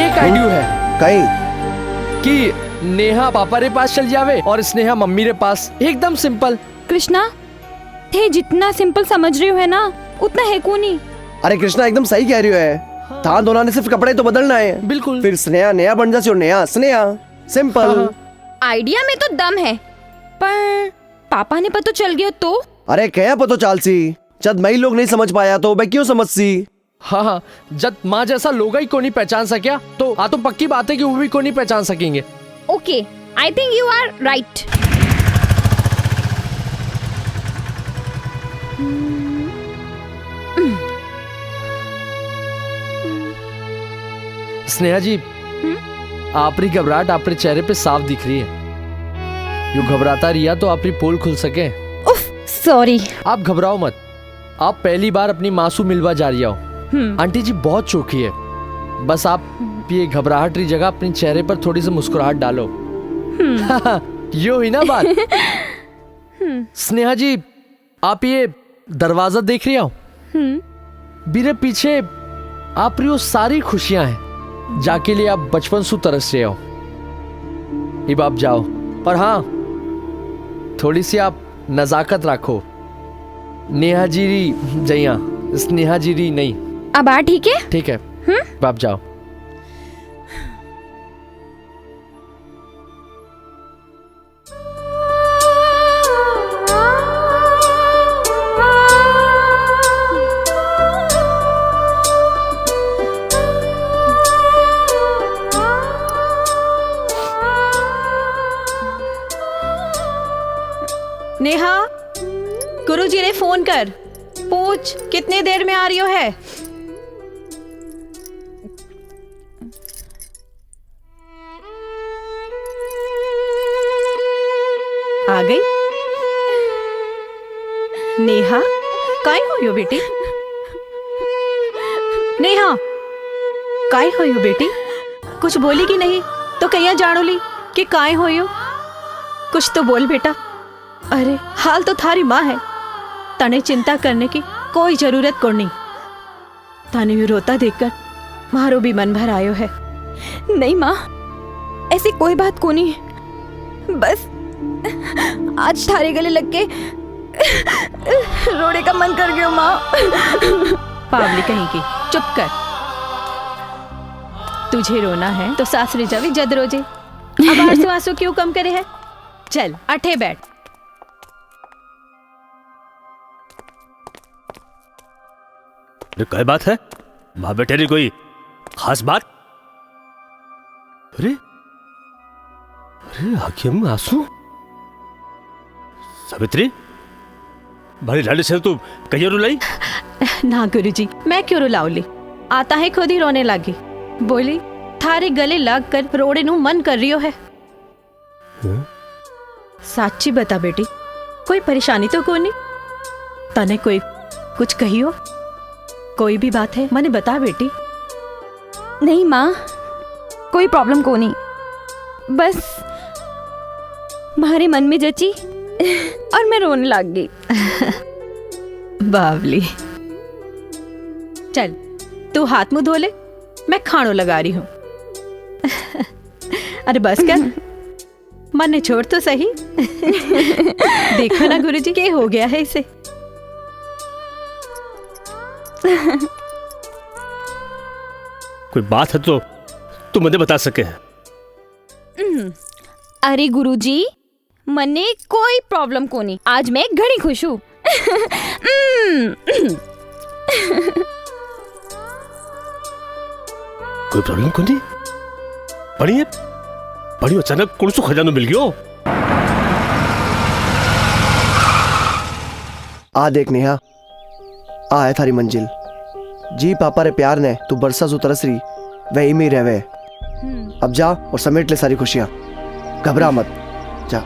एक आइडिया है कहीं कि नेहा पापा रे पास चल जावे और स्नेहा मम्मी रे पास। एकदम सिंपल। कृष्णा थे जितना सिंपल समझ रही हो है ना उतना है को नहीं। अरे कृष्णा एकदम सही कह रही है। था दोनों ने सिर्फ कपड़े तो बदलना है। बिल्कुल। फिर स्नेहा नया बन जाती और नया स्नेहा। सिंपल। आइडिया में तो दम है पर पापा ने पता चल गया तो। अरे क्या पता चालसी, जब मैं ही लोग नहीं समझ पाया तो मैं क्यों समझ सी। हाँ, जब माँ जैसा लोग ही को नहीं पहचान सकिया तो तो पक्की बात है कि वो भी को नहीं पहचान सकेंगे। Okay, I think you are right. Sneha ji, आपरी घबराहट आपरे चेहरे पे साफ दिख रही है। यू घबराता रिया तो आपरी पोल खुल सके। उफ, सॉरी। आप घबराओ मत। आप पहली बार अपनी माँ से मिलवा जा रही हो। आंटी जी बहुत चौकी है। बस आप ये घबराहट रही जगह अपने चेहरे पर थोड़ी सी मुस्कुराहट डालो। यो ही ना बात। स्नेहा जी, आप ये दरवाजा देख रही हो? मेरे पीछे आप वो सारी खुशियां हैं जाके लिए आप बचपन से तरस रहे हो। अब आप जाओ, पर हाँ थोड़ी सी आप नजाकत रखो। नेहा जीरी जया, स्नेहा जीरी नहीं। अब आ ठीक है? ठीक है, आप जाओ। नेहा, गुरुजी ने फोन कर पूछ कितने देर में आ रही हो है। आ गई? नेहा काय हो यो बेटी? नेहा काय हो यो बेटी? कुछ बोली कि नहीं तो कहिया जानो ली कि काय हो यो? कुछ तो बोल बेटा। अरे हाल तो थारी माँ है, तने चिंता करने की कोई जरूरत को नहीं। तने भी रोता देखकर मारो भी मन भर आयो है। नहीं माँ, ऐसी कोई बात को नहीं। बस आज थारे गले लग के रोने का मन कर गया माँ। पावली कहीं की, चुप कर। तुझे रोना है तो सासरे जावी जद रोजे। अब आंसू आंसू क्यों कम करे है? चल अठे बैठ। क्या बात है माँ बेटे ने, कोई खास बात? अरे अरे आंखें में आंसू। सावित्री, भारी लाडे से तू कहीं रुलाई? ना गुरुजी, मैं क्यों रुलाऊली? आता है खुद ही रोने लगी। बोली थारे गले लग कर रोड़े नु मन कर रही हो है। साची बता बेटी, कोई परेशानी तो को नहीं? तने कोई कुछ कही हो? कोई भी बात है मने बता बेटी। नहीं माँ, कोई प्रॉब्लम को नहीं। बस मारे मन में जची और मैं रोने लग गई। बावली, चल तू हाथ मुंह धो ले, मैं खाणो लगा रही हूँ। अरे बस कर, मन ने छोड़ तो सही। देखो ना गुरुजी क्या हो गया है इसे। कोई बात है तो तू मुझे बता सके। अरे गुरुजी, मने कोई प्रॉब्लम को नहीं। आज मैं घणी खुश हूँ। कोई प्रॉब्लम को नहीं? बढ़िया बढ़िया, अचानक कौन सो खजानो मिल गयो? आ देख नेहा, आ है थारी मंजिल। जी पापा रे प्यार ने तू बरसा सु तरस रही वही में रहे। अब जा और समेट ले सारी खुशियां। घबरा मत, जा।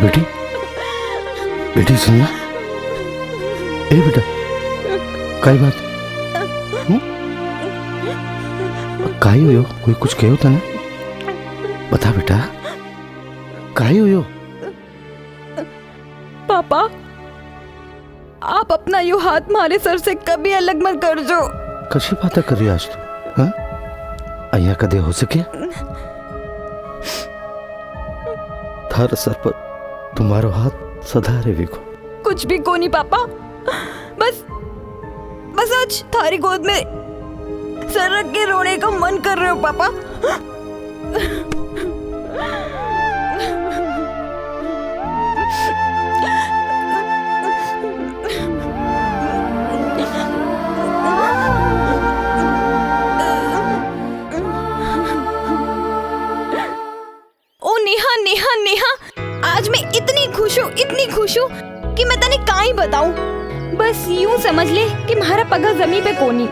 बेटी, बेटी सुनिया। ए बेटा, काई बात? काई हुयो? कोई कुछ कहो था ना? बता बेटा, काई हुयो? पापा, आप अपना यू हाथ मारे सर से कभी अलग मत कर जो। कशी बात कर रही आज तू? हाँ? अय्या कदे हो सके? थार सर पर तुम्हारो हाथ सदा रे विको। कुछ भी को नहीं पापा, बस आज थारी गोद में सर रख के रोने का मन कर रहे हो पापा। ओ नेहा नेहा नेहा, आज मैं इतनी खुश हूँ कि मैं तने काई बताऊं। बस यूं समझ ले कि मारा पगा जमीन पे कोनी।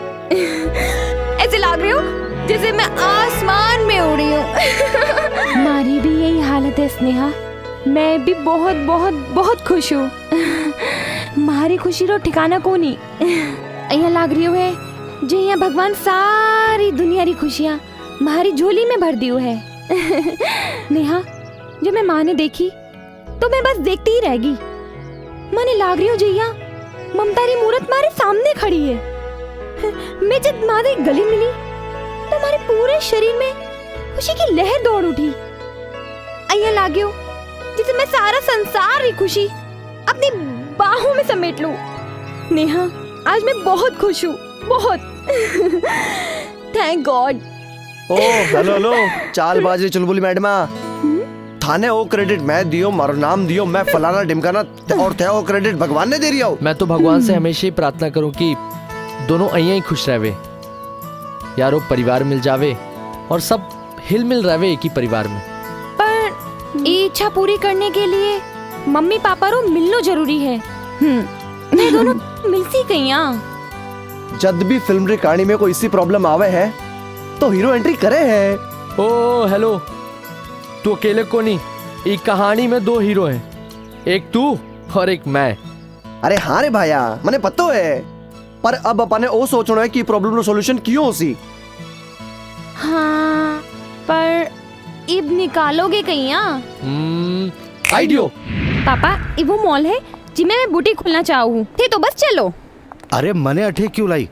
ऐसे लाग रही हो जैसे मैं आसमान में उड़ी हूँ। हमारी भी यही हालत है स्नेहा, मैं भी बहुत बहुत बहुत खुश हूँ। मारी खुशी रो ठिकाना कोनी। यहाँ लाग रही है जो यहाँ भगवान सारी दुनिया री खुशियाँ मारी झोली में भर दियो है। नेहा, जब मैं माँ ने देखी तो मैं बस देखती ही रह गई। माने लाग रही हो जैया ममता री मूरत मारे सामने खड़ी है। मैं जब माँ से गले मिली तो हमारे पूरे शरीर में खुशी की लहर दौड़ उठी। अय्या लाग्यो जिसे मैं सारा संसार की खुशी अपनी बाहों में समेट लूं। नेहा, आज मैं बहुत खुश हूँ, बहुत। Thank God. ओ हेलो, चाल बाजरी चुलबुली मैडमा, थाने ओ क्रेडिट मैं दियो, मारो नाम दियो, मैं फलाना ढिमकाना, और थे ओ क्रेडिट भगवान ने दे रिया हो। मैं तो भगवान से हमेशा ही प्रार्थना करूं कि दोनों अइया ही खुश रहवे, यारो परिवार मिल जावे और सब हिल मिल रहवे एक ही परिवार में। पर ये इच्छा पूरी करने के लिए मम्मी पापा रो मिलना जरूरी है। मैं दोनों मिलती कहिया। जब भी फिल्म री कहानी में कोई इसी प्रॉब्लम आवे है तो हीरो एंट्री करे है। ओ हेलो, तू अकेले को नहीं, एक कहानी में दो हीरो हैं, एक तू और एक मैं। अरे हाँ रे भाया, मने पतो है, पर अब अपने ओ सोचना है कि प्रॉब्लम नो सॉल्यूशन क्यों होसी। हाँ, पर इब निकालोगे कहिया? आइडियो। पापा, ये वो मॉल है जिसमें मैं बुटीक खोलना चाहूँ थे, तो बस चलो। अरे मने अठे क्यों लाई?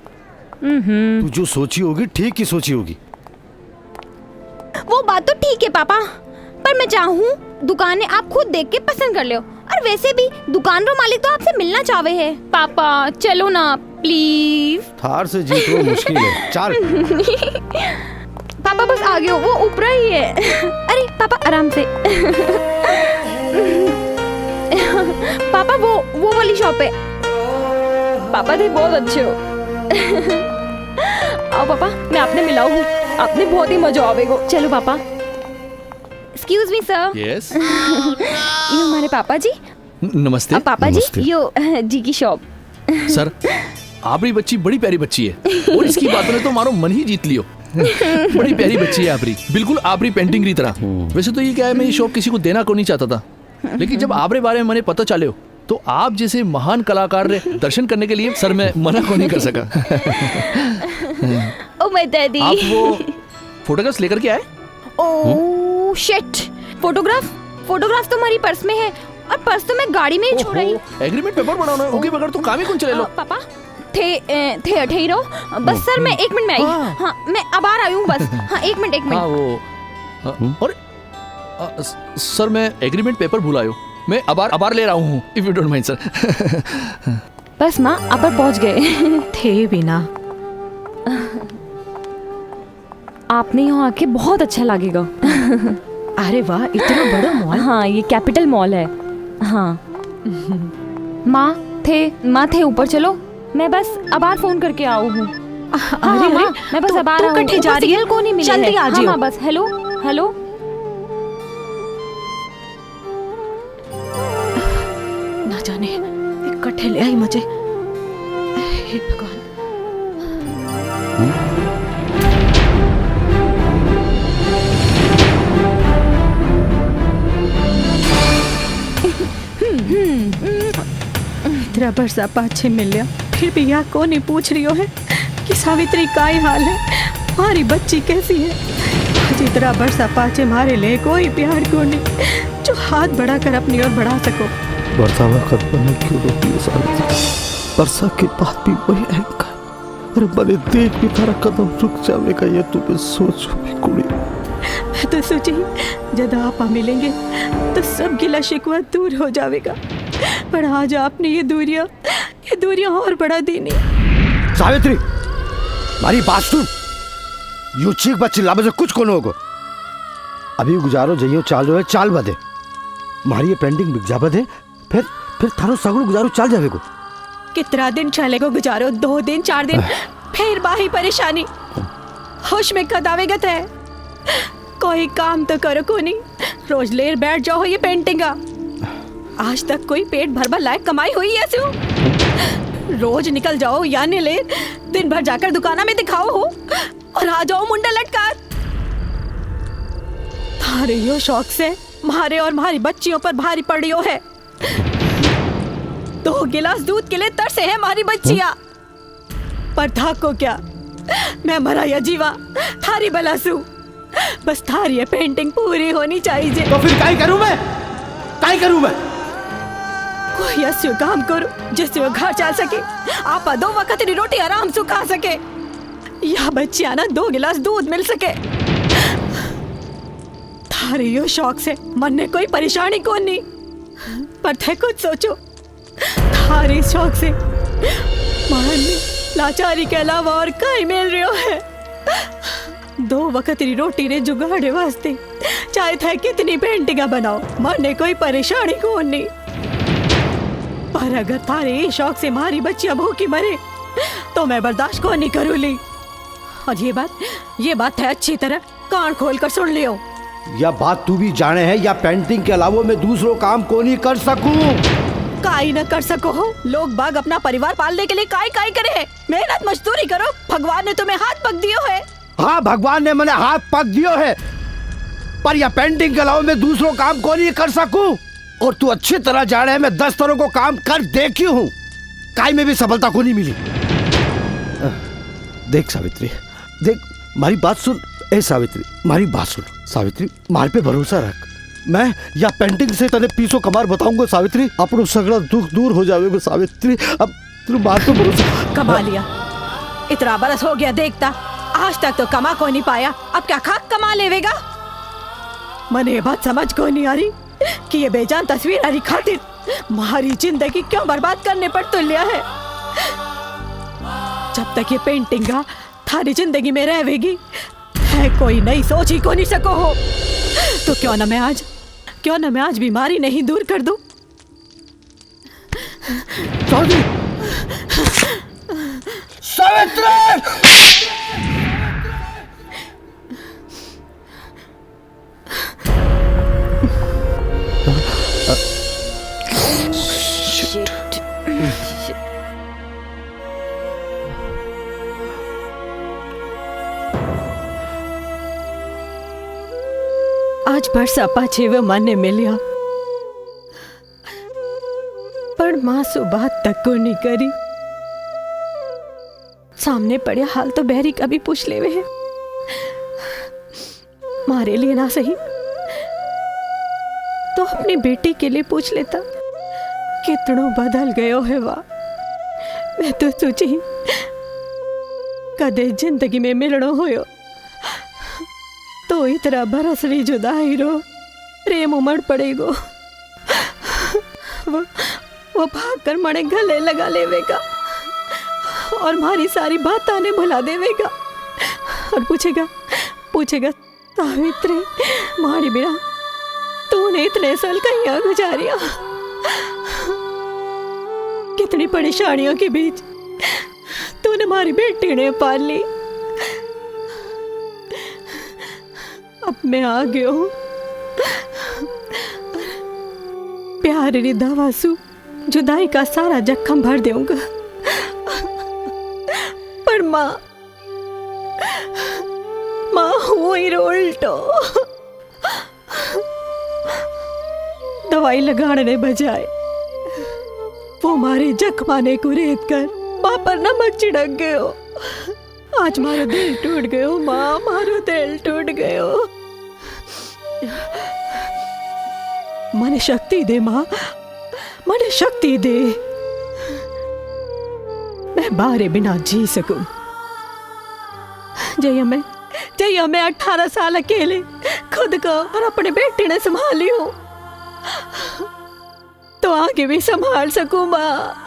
तू जो सोची होगी ठीक ही सोची होगी। वो बात तो ठीक है पापा, पर मैं चाहूँ दुकानें आप खुद देख के पसंद कर लो। और वैसे भी दुकान रो मालिक तो आपसे मिलना चाहे है। पापा चलो ना प्लीज। थार से जीत वो मुश्किल है, चल। पापा बस आ गए हो, वो ऊपर ही है। अरे पापा आराम से। पापा वो वाली शॉप है। पापा थे बहुत अच्छे हो। आओ पापा, मैं आपने मिलाऊ हूँ, आपने बहुत ही मजा आवेगा। चलो पापा। Excuse me sir. यस। ये हमारे पापा जी। नमस्ते। पापा नमस्ते। जी, यो जी की शॉप। सर, आपरी बच्ची बड़ी प्यारी बच्ची है और इसकी बातों ने तो मारो मन ही जीत लियो। बड़ी प्यारी बच्ची है आपरी, बिल्कुल आपरी पेंटिंग की तरह। वैसे तो ये क्या है, मैं ये शॉप किसी को देना को नहीं चाहता था, लेकिन जब आपरे बारे में मैंने पता चले तो आप जैसे महान कलाकार रे दर्शन करने के लिए सर मैं मना को नहीं कर सका। Oh my daddy. आप वो फोटोग्राफ्स लेकर के आए? ओह शिट, फोटोग्राफ तो हमारी पर्स में है, और पर्स तो मैं गाड़ी में ही छोड़ आई। एग्रीमेंट पेपर बनाना है, ओके बगैर तो काम ही कौन चले लो। पापा थे अठे रहो बस। सर मैं 1 मिनट में आई। हाँ मैं अब आ रही हूँ बस। हाँ 1 मिनट। हाँ वो और सर मैं एग्रीमेंट पेपर भूल आयो, मैं अबार ले रहा हूँ, if you don't mind sir. बस माँ अबर पहुँच गए थे बिना। आपने यहाँ आके बहुत अच्छा लगेगा। अरे वाह, इतना बड़ा मॉल। हाँ ये कैपिटल मॉल है। हाँ माँ थे ऊपर, चलो मैं बस अबार फोन करके आऊ हूँ। अरे माँ, मैं बस अबार आऊँ। कट्ठे जा रही है, को नहीं मिले जल्दी आ हाँ जाओ। माँ बस। Hello hello. ना जाने इकट्ठे ले आई मुझे। हे भगवान। इतना बरसा पाछे मिलिया फिर भी यहाँ कौन नहीं पूछ रही हो है कि सावित्री का ही हाल है, हमारी बच्ची कैसी है। आज इतना बरसा पाछे मारे ले कोई प्यार को नहीं जो हाथ बढ़ाकर अपनी ओर बढ़ा सको। बरसा हुआ कदम में क्यों रोती है सावित्री? बरसा के बाद भी वही अहंकार। अरे बने देख भी थारा कदम रुक जाएगा ये तुम्हें सोचो भी कुड़ी। मैं तो सोची जब आप मिलेंगे तो सब गिला शिकवा दूर हो जाएगा, पर आज आपने ये दूरियां और बढ़ा दी नहीं। सावित्री मारी बात सुन, यू चीख बच्ची लाभ से कुछ कोन होगो। अभी गुजारो जइयो चाल रहे चाल बदे मारी ये पेंटिंग बिक जा बदे फिर थारो सगड़ो गुजारो चाल जावेगो। कितना दिन चलेगो गुजारो, 2 दिन 4 दिन फिर बाही परेशानी। होश में कद आवेगा तय, कोई काम तो करो को नहीं, रोज लेर बैठ जाओ ये पेंटिंगा। आज तक कोई पेट भर लायक कमाई हुई है ऐसे? रोज निकल जाओ यानी ले दिन भर जाकर दुकाना में दिखाओ हो और आ जाओ मुंडा लटका। थारे यो शौक से मारे और मारी बच्चियों पर भारी पड़ियो है। 2 गिलास दूध के लिए तरसे है मारी बच्चियां, पर था को क्या मैं मरा या जीवा थारी बलासू। बस थारी ये पेंटिंग पूरी होनी चाहिए। तो फिर काय करूं मैं? कोई ऐसा काम करो जिससे वो घर चल सके, आपा 2 वक्त की रोटी आराम से खा सके, या बच्चियां ना 2 गिलास दूध मिल सके। थारे यो शौक से मन ने कोई परेशानी कौन नहीं, पर थे कुछ सोचो थारे शौक से मन लाचारी के अलावा और कहीं मिल रही है। 2 वक्त की रोटी ने जुगाड़े वास्ते चाहे थे कितनी पेंटिंगा बनाओ, मन ने कोई परेशानी कौन नहीं, पर अगर थारे शौक से मारी बच्चियां भूखी मरे तो मैं बर्दाश्त को नहीं करूँगी। और ये बात है अच्छी तरह कान खोल कर सुन लियो। या बात तू भी जाने है या पेंटिंग के अलावा मैं दूसरों काम को नहीं कर सकूं? काई न कर सको हो, लोग बाग अपना परिवार पालने के लिए काई करे है। मेहनत मजदूरी करो, भगवान ने तुम्हें हाथ पक दियो है। हाँ भगवान ने मैंने हाथ पक दियो है, पर यह पेंटिंग के अलावा मैं दूसरों काम को नहीं कर सकूं। और तू अच्छी तरह जाने है मैं 10 तरह को काम कर देखी हूँ, काई में भी सफलता को नहीं मिली। देख सावित्री, देख मारी बात सुन। ए सावित्री मारी बात सुन। सावित्री मार पे भरोसा रख, मैं या पेंटिंग से तने पीसो कमार बताऊंगा सावित्री, अपनो सगड़ा दुख दूर हो जाएगा सावित्री। अब तू बात तो भरोसा। कमा लिया, इतना बरस हो गया देखता, आज तक तो कमा को नहीं पाया, अब क्या खाक कमा लेवेगा। मने ये बात समझ को नहीं आ रही कि ये बेजान तस्वीर हरी खातिर हमारी जिंदगी क्यों बर्बाद करने पर तुलिया है। जब तक ये पेंटिंगा थारी जिंदगी में रहेगी है कोई नई सोच ही को नहीं सको हो, तो क्यों ना मैं आज बीमारी नहीं दूर कर दूं। सावित्री आज बरसा पाछे वो माने मिलिया, पर माँ सो बात तक को नहीं करी। सामने पड़े हाल तो बहरी कभी पूछ ले वे है, मारे लिए ना सही तो अपनी बेटी के लिए पूछ लेता। कितनो बदल गयो है वाह, मैं तो सोची कदे जिंदगी में मिलनो होयो तो इतना बरस री जुदाई रो प्रेम उमड़ पड़ेगो। वो भाग कर मणे गले लगा लेवेगा और हमारी सारी बातें ने भुला देवेगा और पूछेगा सावित्री मारी बिना तूने इतने साल कहीं गुजारिया, कितनी परेशानियों के बीच तूने हमारी बेटी ने पाल ली। अब मैं आ गया हूँ, प्यार री दवा सु जुदाई का सारा जख्म भर दूंगा, पर माँ हुआ ही उल्टो। दवाई लगाने बजाय वो मारे जख्माने को रेत कर माँ पर नमक छिड़क गए हो। आज मारो दिल टूट गयो माँ, मारो दिल टूट गयो। मने शक्ति दे माँ, मने शक्ति दे, मैं बारे बिना जी सकूं। जय मैं 18 साल अकेले खुद को और अपने बेटे ने संभाली हूँ, तो आगे भी संभाल सकूं माँ।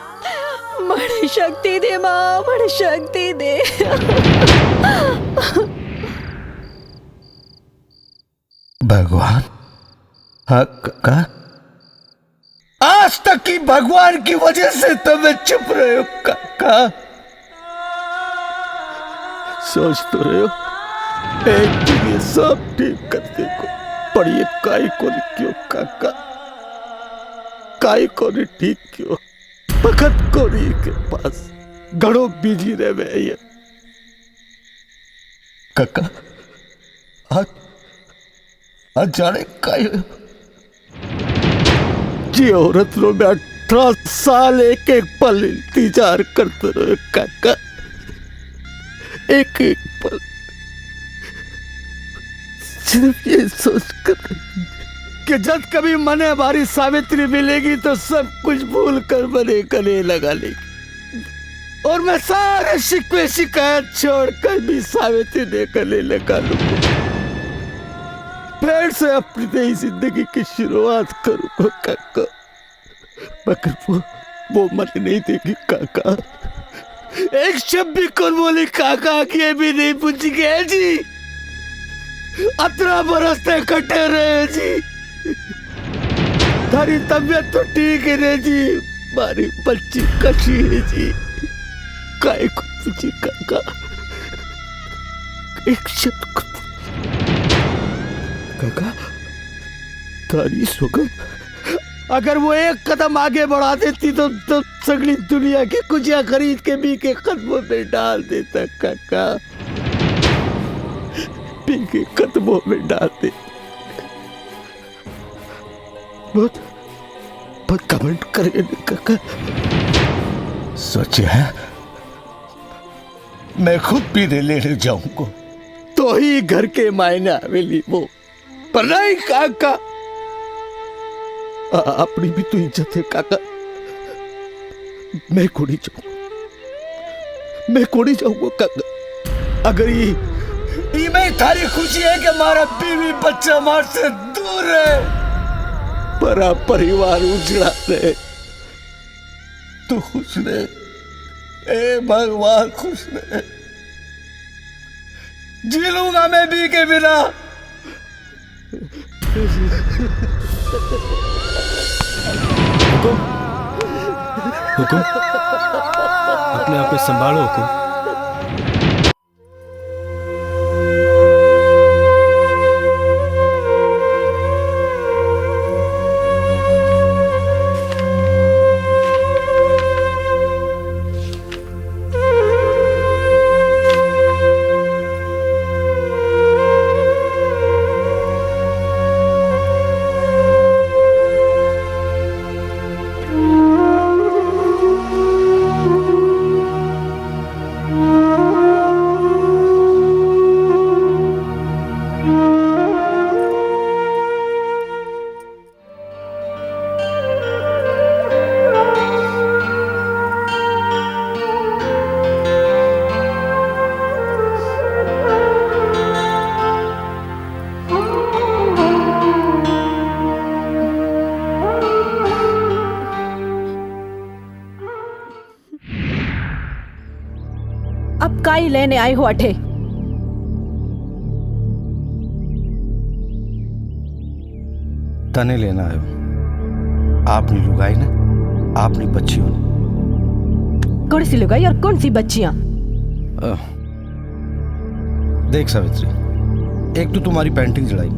बड़ी शक्ति दे माँ, बड़ी शक्ति दे। भगवान, हाँ काका, आज तक की भगवान की वजह से तुम्हें चुप रहे हो काका। सोच तो रहे हो एक दिन ये सब ठीक कर देगा, पर ये काई को नहीं क्यों काका, काई को नहीं ठीक क्यों? वक्त को नहीं के पास घड़ों बिजी रहे ये काका। आज जाने काई जी औरत लो में 18 साल एक एक पल इंतजार करते रहे काका, एक एक पल सिर्फ ये सोच कर कि जब कभी मने हमारी सावित्री मिलेगी तो सब कुछ भूल कर मने गले लगा लेगी, और मैं सारे शिकवे शिकायत छोड़कर भी सावित्री ने गले लगा लूंगा, फिर से अपनी नई जिंदगी की शुरुआत करूंगा काका। मगर वो मन नहीं देगी काका, एक शब्द भी कौन बोली काका की भी नहीं पूछ गए जी। 18 बरस तक कटे रहे जी, थारी तबीयत तो ठीक है रे जी, मारी बच्ची कशी है जी, काय को पूछी काका, एक शब्द को काका। थारी सुगम अगर वो एक कदम आगे बढ़ा देती तो सगली दुनिया की कुजिया खरीद के बी के कदमों में डाल देता काका, बी के कदमों में डाल दे। बहुत कमेंट करे काका। सोचे है मैं खुद पीने लेने जाऊंगा तो ही घर के मायने हवेली वो, पर नहीं काका, अपनी भी तो इज्जत है काका। मैं को नहीं जाऊंगा काका। अगर ये मैं थारी खुशी है कि हमारा बीवी बच्चा मार से दूर है, पर परिवार उजड़ा रहे, तो खुश रहे, ए भगवान खुश रहे। जी लूंगा मैं बी के बिना। हुकुम, अपने आप को संभालो हुकुम। अब काई लेने आए हो अठे? तने लेना आयो, आपनी लुगाई ना, आपनी बच्चियों ने। कौन सी लुगाई और कौन सी बच्चियां? देख सावित्री, एक तो तुम्हारी पेंटिंग जलाई,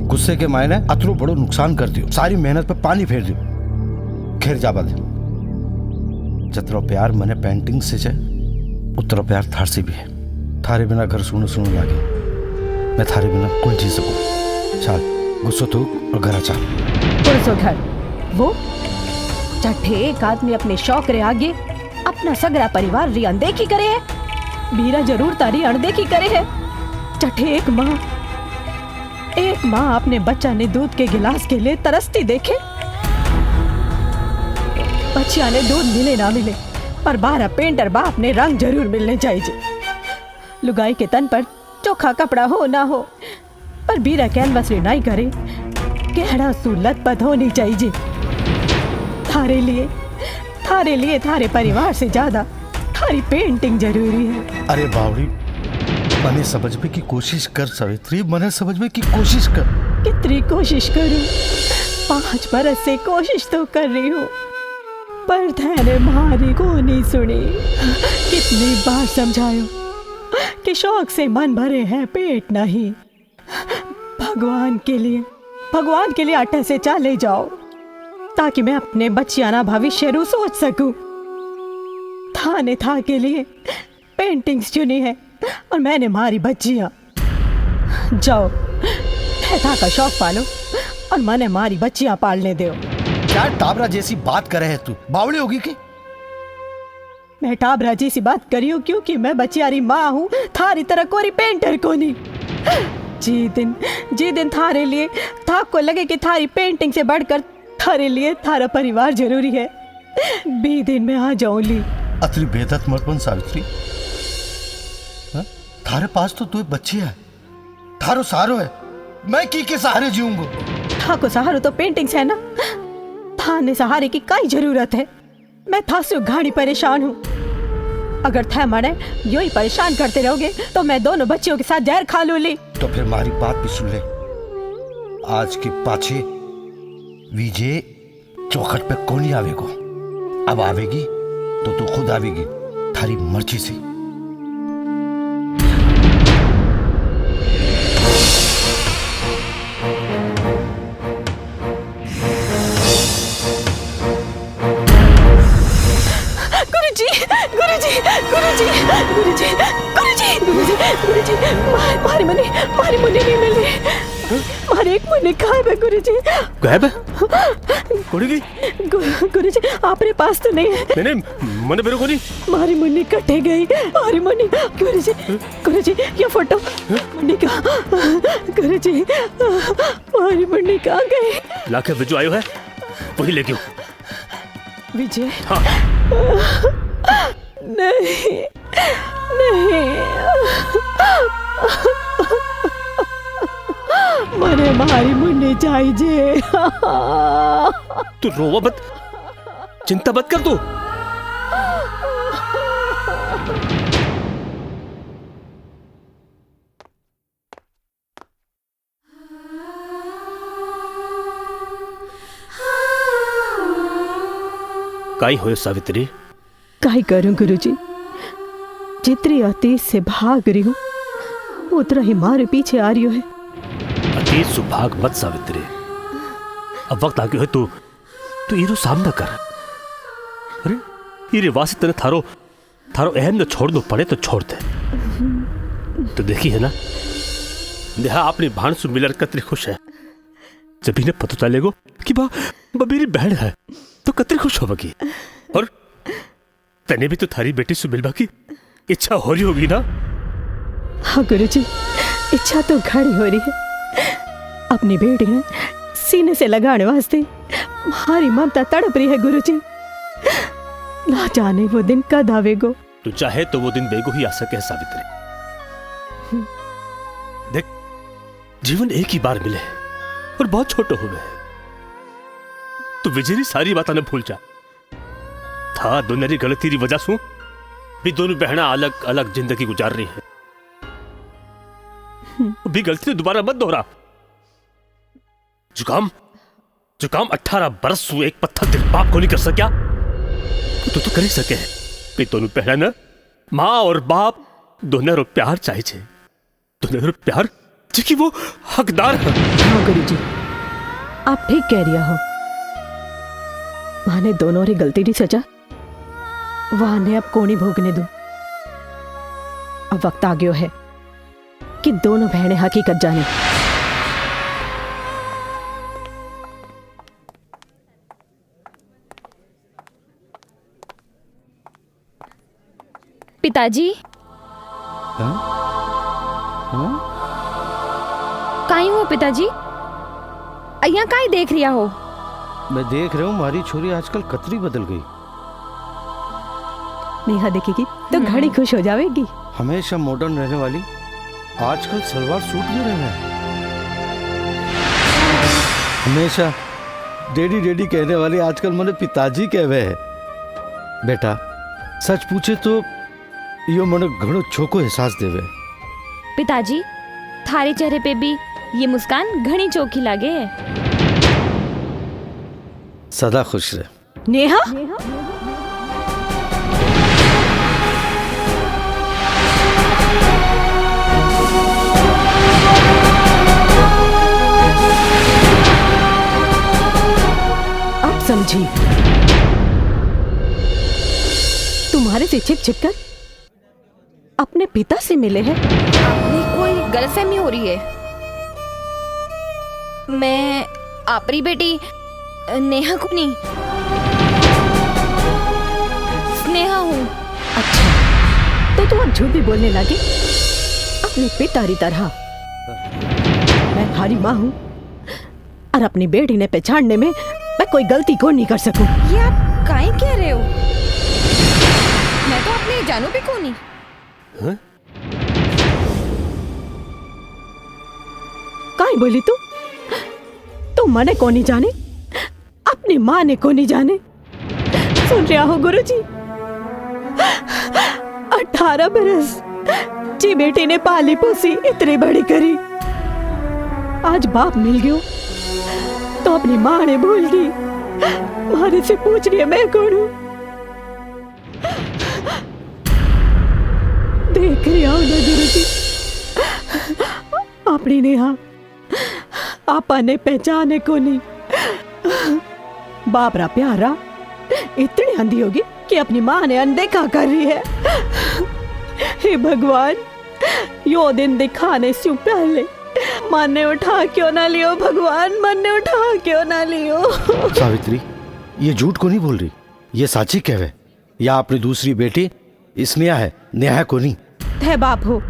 गुस्से के मायने अतरो बड़ो नुकसान कर दियो, सारी मेहनत पे पानी फेर दियो। खैर जाबा दे, जतरो प्यार मने पेंटिंग से छे उतरो प्यार थार से भी है। थारे बिना घर सुनो सुनो लागे, मैं थारे बिना कुल जी सकूं। चल गुस्सो तू और घर चल। कौन सो घर? वो चट्ठे एक आदमी अपने शौक रे आगे अपना सगरा परिवार री अनदेखी करे है। बीरा जरूर तारी अनदेखी करे है। चट्ठे एक माँ अपने बच्चा ने दूध के गिलास के लिए तरसती देखे। बच्चिया ने दूध मिले ना मिले पर 12 पेंटर बाप ने रंग जरूर मिलने चाहिए। लुगाई के तन पर चोखा कपड़ा हो ना हो पर बीरा कैनवस रे नहीं करे कहड़ा सुलत पत होनी चाहिए। थारे लिए थारे परिवार से ज्यादा थारी पेंटिंग जरूरी है। अरे बावड़ी, मने समझने की कोशिश कर सावित्री, मने समझने की कोशिश कर। कितनी कोशिश करूं? 5 बरस से कोशिश तो कर रही हूँ पर धैर्य मारी को नहीं सुनी। कितनी बार समझायो कि शौक से मन भरे हैं पेट नहीं। भगवान के लिए अट्ठे से चले जाओ ताकि मैं अपने बच्चियाना भविष्य रू सोच सकूं। थाने था के लिए पेंटिंग्स चुनी है और मैंने मारी बच्चियां। जाओ था का शौक पालो और मैंने मारी बच्चियां पालने दो। क्या टाबरा जैसी बात करे है तू? बावड़ी होगी की? मैं टाबरा जैसी बात करी हूँ क्योंकि मैं बच्चियारी माँ हूँ, थारी तरह कोरी पेंटर को नहीं। जी दिन थारे लिए था को लगे कि थारी पेंटिंग से बढ़कर थारे लिए थारा परिवार जरूरी है, बी दिन में आ जाऊंगी। अतरी बेदत मत बन सावित्री। थारे पास तो तू बच्ची है, थारो सहारो है। मैं की सहारे जीऊंगा? था को सहारो तो पेंटिंग्स है ना। थाने सहारे की काई जरूरत है? मैं था से घाड़ी परेशान हूँ। अगर थे मरे यो ही परेशान करते रहोगे तो मैं दोनों बच्चियों के साथ जहर खा लूंगी। तो फिर हमारी बात भी सुन ले। आज के पाछे विजय चौखट पे कौन ही आवेगो? अब आवेगी तो तू खुद आवेगी थारी मर्जी से। गुरुजी, मारी मुन्नी नहीं मिल रही। मारी एक मुन्नी गायब है गुरुजी। गायब है? कुड़ी गुरुजी आपरे पास तो नहीं है। मैंने मने मेरे को नहीं। मारी मुन्नी कटे गई। मारी मुन्नी गुरुजी ये फोटो मुन्नी का। गुरुजी मारी मुन्नी कहाँ गई? लाके विजय आयो है वही लेके विजय? हाँ। नहीं मने मारी मुन्नी चाहिए। तू रोवा मत, चिंता मत कर तू। काई होयो सावित्री? काई करूं गुरुजी, जितनी अतीत से भाग रही हूँ उतना ही मारे पीछे आ रही है। अतीत से भाग मत सावित्री, अब वक्त आ गयो है तू इरो सामना कर। अरे ये रिवाज तेने थारो अहम न छोड़ दो पड़े तो छोड़ दे। तो देखी है ना नेहा अपनी भानसु मिलर कतरी खुश है। जब इन्हें पता चलेगो कि बा मेरी बहन है तो कतरी खुश होगी। और तने भी तो थारी बेटी से मिलवा की इच्छा हो रही होगी ना? हाँ गुरुजी, इच्छा तो घड़ी हो रही है। अपनी बेटी ने सीने से लगाने वास्ते हमारी ममता तड़प रही है गुरुजी। ना जाने वो दिन कद आवेगो। तू चाहे तो वो दिन बेगो ही आ सके है सावित्री। देख, जीवन एक ही बार मिले और बहुत छोटे हो गए। तू विजय सारी बात न भूल जा। था दोनों गलती की वजह से भी दोनों बहना अलग अलग जिंदगी गुजार रही है। भी गलती तो दोबारा मत दोहरा। जुकाम 18 बरस से एक पत्थर दिल बाप को नहीं कर सका तो कर ही सके। भी दोनों बहना ना माँ और बाप दोनों रो प्यार चाहिए। दोनों रो प्यार जी वो हकदार है। हाँ गुरुजी, आप ठीक कह रही हो। माने दोनों री गलती की सजा वहां ने अब कोनी भोगने दो। अब वक्त आ गयो है कि दोनों बहनें हकीकत जाने। पिताजी हाँ? हाँ? काई हो पिताजी? अయ్యా काई देख रिया हो? मैं देख रहा हूँ हमारी छोरी आजकल कतरी बदल गई। नेहा देखेगी तो घड़ी खुश हो जाएगी। हमेशा मॉडर्न रहने वाली आजकल सलवार सूट में रहना है। हमेशा डैडी डैडी कहने वाली आजकल मैंने पिताजी कहवे है। बेटा सच पूछे तो यो मने घणो छोको एहसास देवे। पिताजी थारे चेहरे पे भी ये मुस्कान घनी चोखी लागे है। सदा खुश रहे। नेहा अब समझी, तुम्हारे से छिप छिप कर अपने पिता से मिले हैं। नहीं, कोई गलतफहमी हो रही है। मैं आपरी बेटी नेहा को नहीं, स्नेहा हूँ। अच्छा तो तुम अब झूठ भी बोलने लगी अपने पितारी तरह। मैं थारी माँ हूँ और अपनी बेटी ने पहचानने में मैं कोई गलती को नहीं कर सकूं। ये आप काहे कह रहे हो? मैं तो अपने जानू भी को नहीं। काहे बोली तू मने को नहीं जाने, अपनी माँ ने को नहीं जाने। सुन रहा हो गुरुजी, 18 बरस जी बेटी ने पाली पोसी इतनी बड़ी करी, आज बाप मिल गयो तो अपनी माँ ने भूल दी। मारे से पूछ रही है मैं कौन हूँ। देख रही हो ना गुरुजी, अपनी नेहा आपा ने पहचाने को नहीं। बाप रा प्यारा इतनी अंधी होगी कि अपनी माँ ने अनदेखा कर रही है। हे भगवान, यो दिन दिखाने से पहले मन ने उठा क्यों ना लियो भगवान, मन ने उठा क्यों ना लियो। सावित्री ये झूठ को नहीं बोल रही, ये साची कहवे। या अपनी दूसरी बेटी स्नेहा है, नेहा को नहीं। है बाप हो,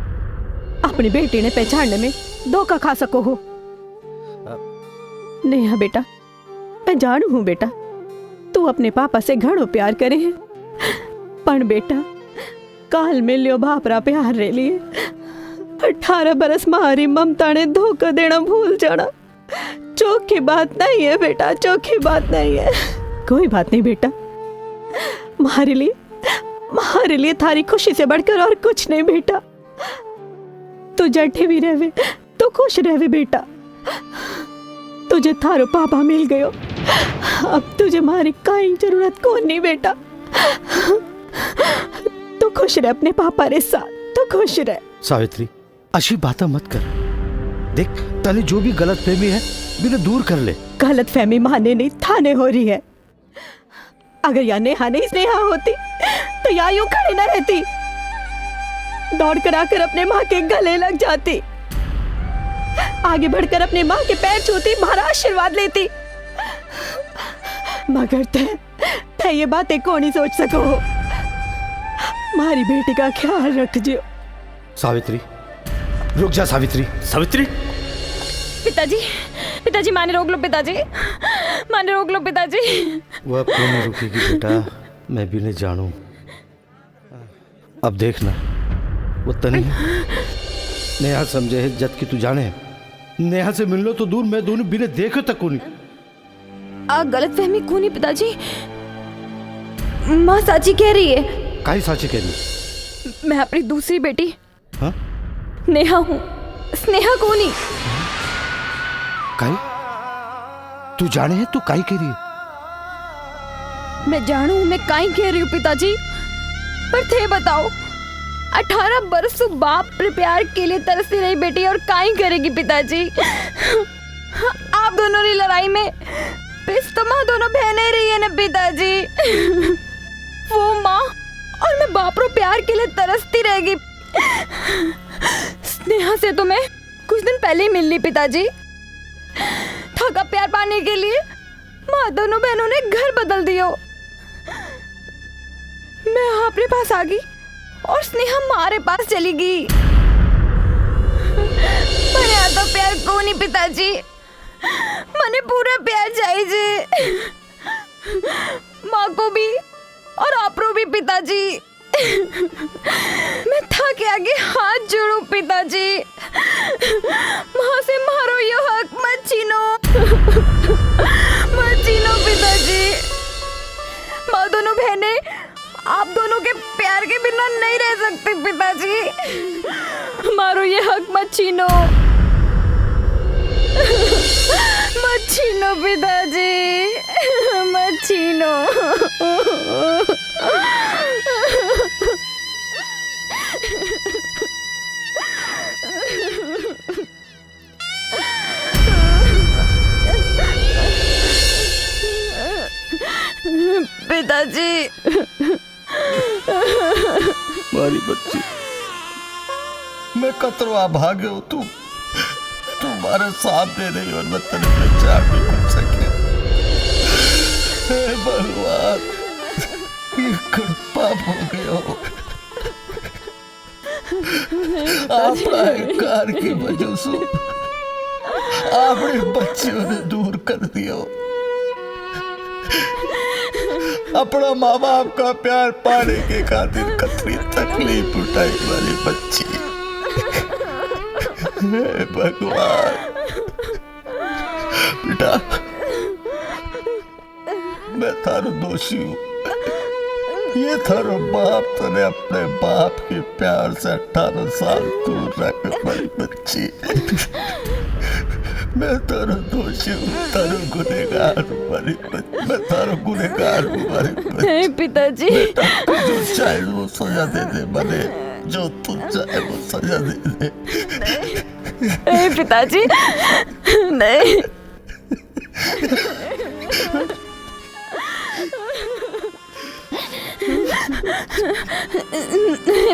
अपनी बेटी ने पहचानने में धोखा खा सको हो। नेहा बेटा, मैं जानू हूँ बेटा तू अपने पापा से घणो प्यार करे है, पर बेटा काल में लियो बापरा प्यार रे लिए 18 बरस मारी ममता ने धोखा देना भूल जाना चौकी बात नहीं है बेटा, चौकी बात नहीं है। कोई बात नहीं बेटा, मारे लिए थारी खुशी से बढ़कर और कुछ नहीं बेटा। तू जठे भी रहवे तो खुश रहवे बेटा। तुझे थारो पापा मिल गयो, अब तुझे मारी काई जरूरत कौन नहीं बेटा। तू खुश रह अपने पापा रे साथ, तू खुश रह। सावित्री अच्छी बातें मत कर। देख तने जो भी गलत फहमी है बिना दूर कर ले। गलत फहमी माने नहीं थाने हो रही है। अगर या नेहा नहीं स्नेहा होती तो या यूं खड़ी न रहती, दौड़ कर आकर अपने माँ के गले लग जाती, आगे बढ़कर अपने माँ के पैर छूती, हमारा आशीर्वाद लेती। मगर ते ये बातें कौन ही सोच सको। हमारी बेटी का ख्याल रख जियो। सावित्री रुक जा। सावित्री सावित्री पिताजी माने रोक लो पिताजी, माने रोक लो पिताजी। वो अब क्यों नहीं रुकेगी बेटा, मैं भी नहीं जानू। अब देखना वो तनी नेहा समझे है जद कि तू जाने। नेहा से मिलनो तो दूर, मैं दोनों बिना देखे तक को नहीं। गलत फहमी को नहीं पिताजी, माँ साची कह रही है। काई साची कह रही? मैं अपनी दूसरी बेटी हाँ? नेहा हूँ, स्नेहा को नहीं। काई? तू जाने है तू काई कह रही है? मैं जानू मैं काई कह रही हूँ पिताजी, पर थे बताओ 18 बरस से बाप प्यार के लिए तरसती रही बेटी और काई करेगी पिताजी। आप दोनों की लड़ाई में तो माँ दोनों बहनें रही है ना पिताजी। वो माँ और मैं बाप रो प्यार के लिए तरसती रहेगी। स्नेहा से तो मैं कुछ दिन पहले ही मिल ली पिताजी। थका प्यार पाने के लिए माँ दोनों बहनों ने घर बदल दियो। मैं आपके पास आ गई और स्नेहा हमारे पास चली गई। मैंने आता प्यार को नहीं पिताजी, मैंने पूरा प्यार चाहिए माँ को भी और आपरो भी पिताजी। मैं था के आगे हाथ जोड़ू पिताजी, माँ से मारो ये हक मत छीनो, मत छीनो पिताजी। माँ दोनों बहनें आप दोनों के प्यार के बिना नहीं रह सकती पिताजी, मारो ये हक मत छीनो, मत छीनो पिताजी, मत छीनो। पिताजी, मारी बच्ची, मैं कतरवा भागे हो, तू तुम्हारे सामने नहीं और मैं तेरे पहचान भी कर सके। हे भगवान, ये पाप हो गया हो। आपका अहंकार की वजह से आपने बच्चियों ने दूर कर दिया हो। अपना माँ बाप का प्यार पाने के खातिर कतरी तकलीफ उठाई वाली बच्ची। हे भगवान, बेटा मैं थारो दोषी हूँ। ये थारो बाप तने अपने बाप के प्यार से 18 साल दूर रख वाली बच्ची। मैं तारो दोषी हूँ, तारो गुनहगार हूँ वाली बच्ची। मैं तारो गुनहगार हूँ वाली बच्ची। पिताजी, बेटा जो चाहे वो सजा दे दे, बने जो तू चाहे वो सजा दे दे। नहीं पिताजी, नहीं।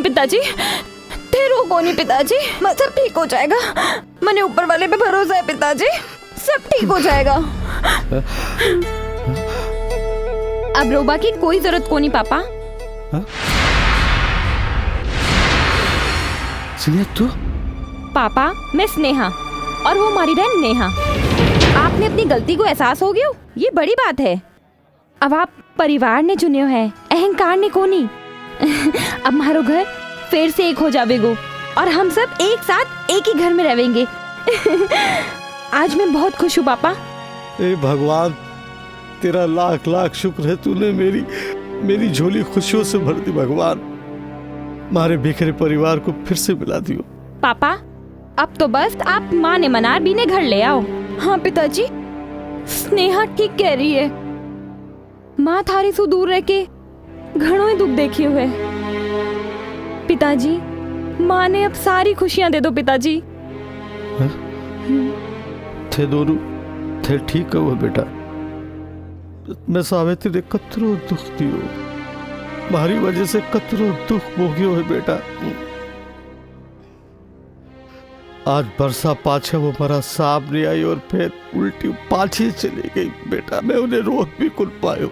पिताजी ठहरो को नहीं पिताजी, सब ठीक हो जाएगा। मैंने ऊपर वाले पे भरोसा है पिताजी, सब ठीक हो जाएगा। अब रोबा की कोई जरूरत को नहीं पापा। तू? पापा मैं स्नेहा और वो हमारी बहन नेहा। आपने अपनी गलती को एहसास हो गया, ये बड़ी बात है। अब आप परिवार ने चुनियो है, अहंकार ने को नहीं। अब हमारो घर फिर से एक हो जावेगो और हम सब एक साथ एक ही घर में रहेंगे। आज मैं बहुत खुश हूँ पापा। ए भगवान, तेरा लाख लाख शुक्र है, तूने मेरी झोली खुशियों से भर दी। भगवान, हमारे बिखरे परिवार को फिर से मिला दियो। पापा अब तो बस आप माँ ने मनार भी ने घर ले आओ। हाँ पिताजी, स्नेहा ठीक कह रही है। माँ थारी से दूर रह के घणों ही दुख देखे हुए। पिताजी माँ ने अब सारी खुशियां दे दो पिताजी। थे दोनों थे ठीक है बेटा। मैं सावित्री ने कतरो दुख दियो, मारी वजह से कतरो दुख भोगियो है बेटा। आज बरसा पाछे वो मेरा सामने आई और फिर उल्टी पाछे चली गई बेटा। मैं उन्हें रोक भी कुल पायो।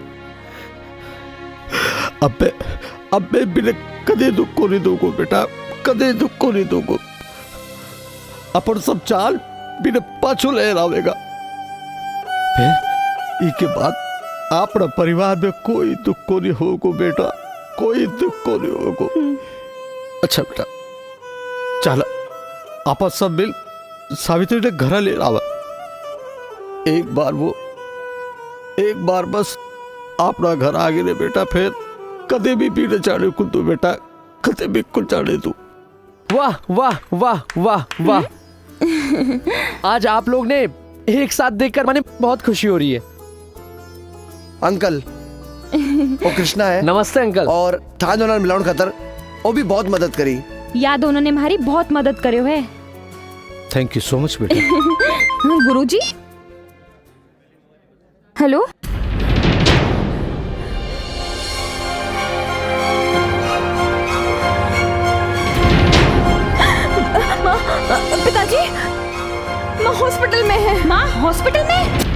अब मैं बिना कदे दुख को नहीं दूंगा बेटा, कदे दुख को नहीं दूंगा। अपन सब चाल बिना पाछो लहरावेगा। फिर इसके बाद अपना परिवार में कोई दुख को नहीं होगा बेटा, कोई दुख को नहीं होगा। अच्छा बेटा चल, आप सब मिल सावित्री ने घर ले आवा। एक बार बस अपना घर आ गए बेटा, फिर कदे भी पीने चाहे कुल तू बेटा, कदे भी कुल चाहे तू। वाह वाह वाह वाह वाह। आज आप लोग ने एक साथ देखकर मैंने बहुत खुशी हो रही है। अंकल वो कृष्णा है। नमस्ते अंकल। और था दोनों मिलाउन खतर वो भी बहुत मदद करी। या दोनों ने हमारी बहुत मदद करियो है। थैंक यू सो मच बेटा। गुरुजी हेलो। पिताजी माँ हॉस्पिटल में है। माँ हॉस्पिटल में?